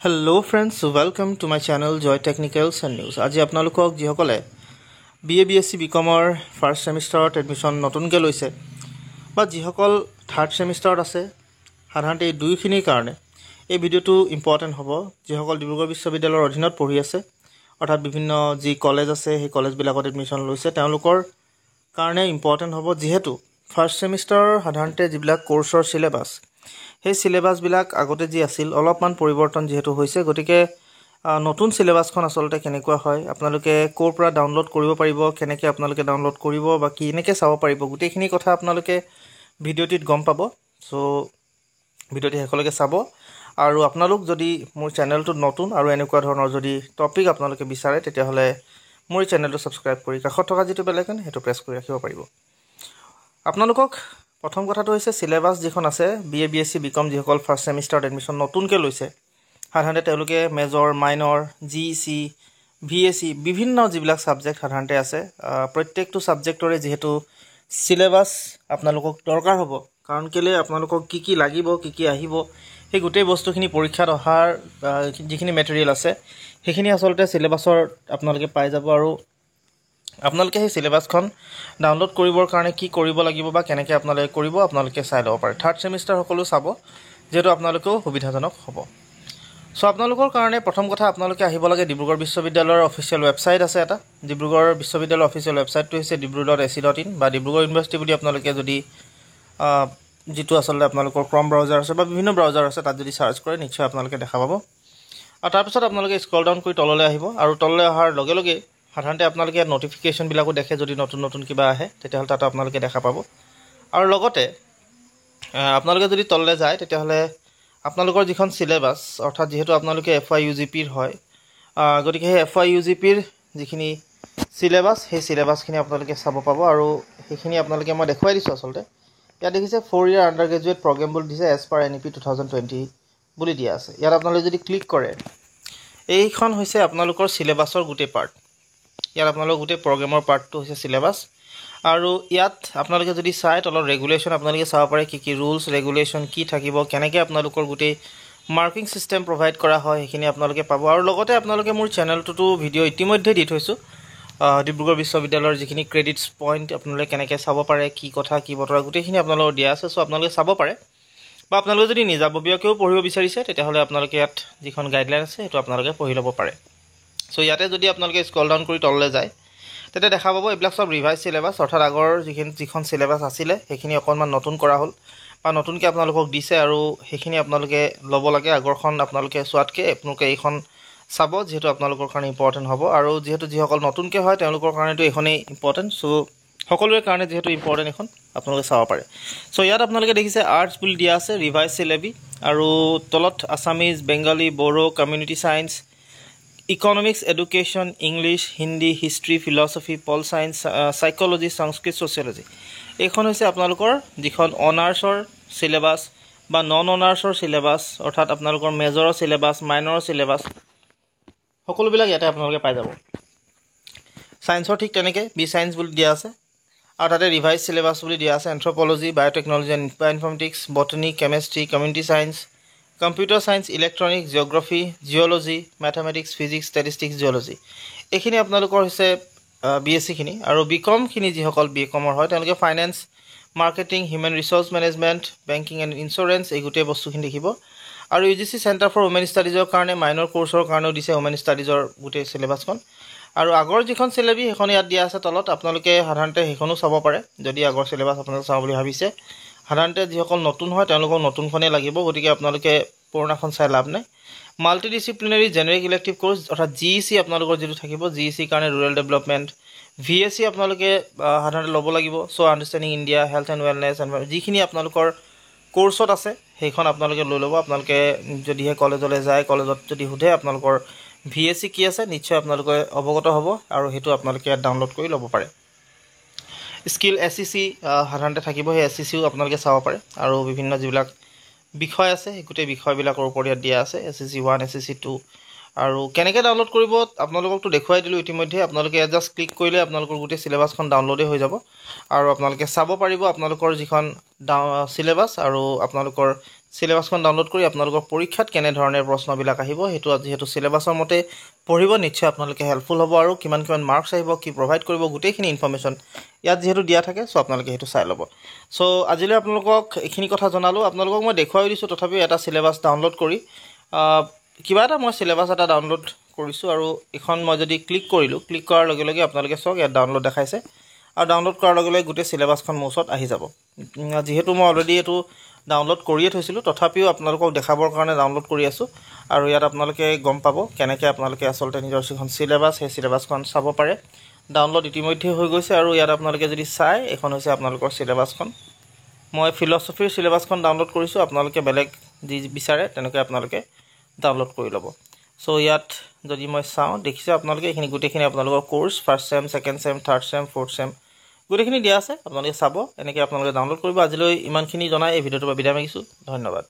Hello friends, welcome to my channel Joy Technicals and News. আজি আপোনালোকক যিসকলে BA BSc BComৰ first সেমিষ্টাৰত admission নতুনকৈ লৈছে বা যিসকল থাৰ্ড সেমিষ্টাৰত আছে সাধাৰণতে এই দুইখিনিৰ কাৰণে এই ভিডিঅ'টো ইম্পৰ্টেণ্ট হ'ব। যিসকল ডিব্ৰুগড় বিশ্ববিদ্যালয়ৰ অধীনত পঢ়ি আছে অৰ্থাৎ বিভিন্ন যি কলেজ আছে সেই কলেজবিলাকত এডমিশ্যন লৈছে তেওঁলোকৰ কাৰণে ইম্পৰ্টেণ্ট হ'ব, যিহেতু ফাৰ্ষ্ট সেমিষ্টাৰৰ সাধাৰণতে যিবিলাক কোৰ্চৰ সিলেবাছ সেই সিলেবাছবিলাক আগতে যি আছিল অলপমান পৰিৱৰ্তন যেহেতু হৈছে, গতিকে নতুন সিলেবাছখন আচলতে কেনেকুৱা হয়, আপোনালোকে ক'ৰ পৰা ডাউনলোড কৰিব পাৰিব, কেনেকৈ আপোনালোকে ডাউনলোড কৰিব বা কেনেকৈ চাব পাৰিব, গোটেইখিনি কথা আপোনালোকে ভিডিঅ'টিত গম পাব। চ' ভিডিঅ'টি শেষলৈকে চাব। আৰু আপোনালোক যদি মোৰ চেনেলটোত নতুন আৰু এনেকুৱা ধৰণৰ যদি টপিক আপোনালোকে বিচাৰে তেতিয়াহ'লে মোৰ চেনেলটো ছাবস্ক্ৰাইব কৰি কাষত থকা যিটো বেল আইকন সেইটো প্ৰেছ কৰি ৰাখিব পাৰিব। আপোনালোকক প্ৰথম কথাটো হৈছে সিলেবাছ যিখন আছে BA BSc BCom যিসকল ফাৰ্ষ্ট সেমিষ্টাৰত এডমিশ্যন নতুনকৈ লৈছে সাধাৰণতে তেওঁলোকে মেজৰ মাইনৰ GEC VAC বিভিন্ন যিবিলাক ছাবজেক্ট সাধাৰণতে আছে প্ৰত্যেকটো ছাবজেক্টৰে যিহেতু সিলেবাছ আপোনালোকক দৰকাৰ হ'ব, কাৰণ কেলৈ আপোনালোকক কি লাগিব কি আহিব সেই গোটেই বস্তুখিনি পৰীক্ষাত অহাৰ যিখিনি মেটেৰিয়েল আছে সেইখিনি আচলতে সিলেবাছৰ আপোনালোকে পাই যাব। আৰু আপোনালোকে সেই সিলেবাছখন ডাউনলোড কৰিবৰ কাৰণে কি কৰিব লাগিব বা কেনেকৈ আপোনালোকে কৰিব আপোনালোকে চাই ল'ব পাৰে। থাৰ্ড সেমিষ্টাৰ সকলো চাব যিহেতু আপোনালোকেও সুবিধাজনক হ'ব। চ' আপোনালোকৰ কাৰণে প্ৰথম কথা আপোনালোকে আহিব লাগে ডিব্ৰুগড় বিশ্ববিদ্যালয়ৰ অফিচিয়েল ৱেবছাইট আছে এটা। ডিব্ৰুগড় বিশ্ববিদ্যালয়ৰ অফিচিয়েল ৱেবছাইটটো হৈছে dibru.ac.in বা ডিব্ৰুগড় ইউনিভাৰ্চিটি বুলি আপোনালোকে যদি যিটো আচলতে আপোনালোকৰ ক্ৰম ব্ৰাউজাৰ আছে বা বিভিন্ন ব্ৰাউজাৰ আছে তাত যদি চাৰ্চ কৰে নিশ্চয় আপোনালোকে দেখা পাব। আৰু তাৰপিছত আপোনালোকে স্ক্ৰল ডাউন কৰি তললৈ আহিব আৰু তললৈ অহাৰ লগে লগে সাধাৰণতে আপোনালোকে ইয়াত নটিফিকেশ্যনবিলাকো দেখে, যদি নতুন নতুন কিবা আহে তেতিয়াহ'লে তাতো আপোনালোকে দেখা পাব। আৰু লগতে আপোনালোকে যদি তললৈ যায় তেতিয়াহ'লে আপোনালোকৰ যিখন সিলেবাছ অৰ্থাৎ যিহেতু আপোনালোকে FYUGPৰ হয়, গতিকে সেই FYUGPৰ যিখিনি সিলেবাছ সেই সিলেবাছখিনি আপোনালোকে চাব পাব। আৰু সেইখিনি আপোনালোকে মই দেখুৱাই দিছোঁ। আচলতে ইয়াত দেখিছে 4 year আণ্ডাৰ গ্ৰেজুৱেট প্ৰগ্ৰেম বুলি দিছে এজ পাৰ NEP 2020 বুলি দিয়া আছে। ইয়াত আপোনালোকে যদি ক্লিক কৰে এইখন হৈছে আপোনালোকৰ সিলেবাছৰ গোটেই পাৰ্ট। ইয়াত আপোনালোকৰ গোটেই প্ৰগ্ৰেমৰ পাৰ্টটো হৈছে সিলেবাছ। আৰু ইয়াত আপোনালোকে যদি চাই তলত ৰেগুলেশ্যন আপোনালোকে চাব পাৰে কি ৰুলছ ৰেগুলেশ্যন কি থাকিব, কেনেকৈ আপোনালোকৰ গোটেই মাৰ্কিং ছিষ্টেম প্ৰভাইড কৰা হয় সেইখিনি আপোনালোকে পাব। আৰু লগতে আপোনালোকে মোৰ চেনেলটোতো ভিডিঅ' ইতিমধ্যে দি থৈছোঁ ডিব্ৰুগড় বিশ্ববিদ্যালয়ৰ যিখিনি ক্ৰেডিটছ পইণ্ট আপোনালোকে কেনেকৈ চাব পাৰে, কি কথা কি বতৰা গোটেইখিনি আপোনালোকৰ দিয়া আছে। চ' আপোনালোকে চাব পাৰে বা আপোনালোকে যদি নিজাববীয়াকৈও পঢ়িব বিচাৰিছে তেতিয়াহ'লে আপোনালোকে ইয়াত যিখন গাইডলাইন আছে সেইটো আপোনালোকে পঢ়ি ল'ব পাৰে। চ' ইয়াতে যদি আপোনালোকে স্ক্ৰল ডাউন কৰি তললৈ যায় তেতিয়া দেখা পাব এইবিলাক চব ৰিভাইজ সিলেবাছ, অৰ্থাৎ আগৰ যিখন সিলেবাছ আছিলে সেইখিনি অকণমান নতুন কৰা হ'ল বা নতুনকৈ আপোনালোকক দিছে আৰু সেইখিনি আপোনালোকে ল'ব লাগে। আগৰখন আপোনালোকে চোৱাতকৈ আপোনালোকে এইখন চাব যিহেতু আপোনালোকৰ কাৰণে ইম্পৰ্টেণ্ট হ'ব। আৰু যিহেতু যিসকল নতুনকৈ হয় তেওঁলোকৰ কাৰণেতো এইখনেই ইম্পৰ্টেণ্ট। চ' সকলোৰে কাৰণে যিহেতু ইম্পৰ্টেণ্ট এইখন আপোনালোকে চাব পাৰে। চ' ইয়াত আপোনালোকে দেখিছে আৰ্টছ বুলি দিয়া আছে ৰিভাইজ চিলেবি, আৰু তলত Assamese Bengali Bodo community science economics education English Hindi history philosophy pol science psychology Sanskrit sociology. এইখন হৈছে আপোনালোকৰ যিখন অনাৰ্ছৰ চিলেবাছ বা নন অনাৰ্ছৰ চিলেবাছ, অৰ্থাৎ আপোনালোকৰ মেজৰৰ চিলেবাছ মাইনৰৰ চিলেবাছ সকলোবিলাক ইয়াতে আপোনালোকে পাই যাব। ছায়েন্সৰ ঠিক তেনেকৈ বি ছায়েন্স বুলি দিয়া আছে আৰু তাতে ৰিভাইজ চিলেবাছ বুলি দিয়া আছে anthropology biotechnology and bioinformatics botany chemistry community science computer science electronics geography geology mathematics physics statistics geology. এইখিনি আপোনালোকৰ হৈছে BScখিনি। আৰু BComখিনি যিসকল BComৰ হয় তেওঁলোকে finance marketing human resource management banking and insurance এই গোটেই বস্তুখিনি দেখিব। আৰু UGC চেণ্টাৰ ফৰ উমেন ষ্টাডিজৰ কাৰণে মাইনৰ কোৰ্চৰ কাৰণেও দিছে উমেন ষ্টাডিজৰ গোটেই চিলেবাছখন। আৰু আগৰ যিখন চিলেবি সেইখন ইয়াত দিয়া আছে তলত, আপোনালোকে সাধাৰণতে সেইখনো চাব পাৰে যদি আগৰ চিলেবাছ আপোনালোকে চাওঁ বুলি ভাবিছে। সাধাৰণতে যিসকল নতুন হয় তেওঁলোকক নতুনখনেই লাগিব, গতিকে আপোনালোকে পুৰণাখন চাই লাভ নাই। Multi disciplinary generic elective course অৰ্থাৎ GEC আপোনালোকৰ যিটো থাকিব, GECৰ কাৰণে ৰুৰেল ডেভেলপমেণ্ট VAC আপোনালোকে সাধাৰণতে ল'ব লাগিব। So' understanding India health and wellness and যিখিনি আপোনালোকৰ কোৰ্চত আছে সেইখন আপোনালোকে লৈ ল'ব। আপোনালোকে যদিহে কলেজলৈ যায় কলেজত যদি সোধে আপোনালোকৰ VAC কি আছে নিশ্চয় আপোনালোকে অৱগত হ'ব আৰু সেইটো আপোনালোকে ইয়াত ডাউনলোড কৰি ল'ব পাৰে। স্কিল SEC সাধাৰণতে থাকিব, সেই SECও আপোনালোকে চাব পাৰে। আৰু বিভিন্ন যিবিলাক বিষয় আছে সেই গোটেই বিষয়বিলাকৰ ওপৰত ইয়াত দিয়া আছে SEC 1 SEC 2। আৰু কেনেকৈ ডাউনলোড কৰিব আপোনালোককতো দেখুৱাই দিলোঁ ইতিমধ্যে। আপোনালোকে ইয়াত জাষ্ট ক্লিক কৰিলে আপোনালোকৰ গোটেই চিলেবাছখন ডাউনলোডেই হৈ যাব আৰু আপোনালোকে চাব পাৰিব আপোনালোকৰ যিখন চিলেবাছ আৰু আপোনালোকৰ চিলেবাছখন ডাউনলোড কৰি আপোনালোকৰ পৰীক্ষাত কেনেধৰণে প্ৰশ্নবিলাক আহিব সেইটো যিহেতু চিলেবাছৰ মতে পঢ়িব নিশ্চয় আপোনালোকে হেল্পফুল হ'ব আৰু কিমান মাৰ্কছ আহিব কি প্ৰভাইড কৰিব গোটেইখিনি ইনফৰ্মেশ্যন ইয়াত যিহেতু দিয়া থাকে চ' আপোনালোকে সেইটো চাই ল'ব চ' আজিলৈ আপোনালোকক এইখিনি কথা জনালোঁ আপোনালোকক মই দেখুৱাই দিছোঁ তথাপিও এটা চিলেবাছ ডাউনলোড কৰি কিবা এটা মই চিলেবাছ এটা ডাউনলোড কৰিছোঁ আৰু এখন মই যদি ক্লিক কৰিলোঁ ক্লিক কৰাৰ লগে লগে আপোনালোকে চাওক ইয়াত ডাউনলোড দেখাইছে আৰু ডাউনলোড কৰাৰ লগে লগে গোটেই চিলেবাছখন মোৰ ওচৰত আহি যাব যিহেতু মই অলৰেডি এইটো ডাউনলোড কৰিয়ে থৈছিলোঁ তথাপিও আপোনালোকক দেখাবৰ কাৰণে ডাউনলোড কৰি আছোঁ আৰু ইয়াত আপোনালোকে গম পাব কেনেকৈ আপোনালোকে আচলতে নিজৰ যিখন চিলেবাছ সেই চিলেবাছখন চাব পাৰে ডাউনলোড ইতিমধ্যে হৈ গৈছে আৰু ইয়াত আপোনালোকে যদি চাই এখন হৈছে আপোনালোকৰ চিলেবাছখন মই ফিল'চফিৰ চিলেবাছখন ডাউনলোড কৰিছোঁ আপোনালোকে বেলেগ যি বিচাৰে তেনেকৈ আপোনালোকে ডাউনলোড কৰি ল'ব চ' ইয়াত যদি মই চাওঁ দেখিছে আপোনালোকে এইখিনি গোটেইখিনি আপোনালোকৰ course first sem second sem third sem fourth sem গোটেইখিনি দিয়া আছে আপোনালোকে চাব এনেকৈ আপোনালোকে ডাউনলোড কৰিব আজিলৈ ইমানখিনি জনাই এই ভিডিঅ'টোৰ পৰা বিদায় মাগিছোঁ ধন্যবাদ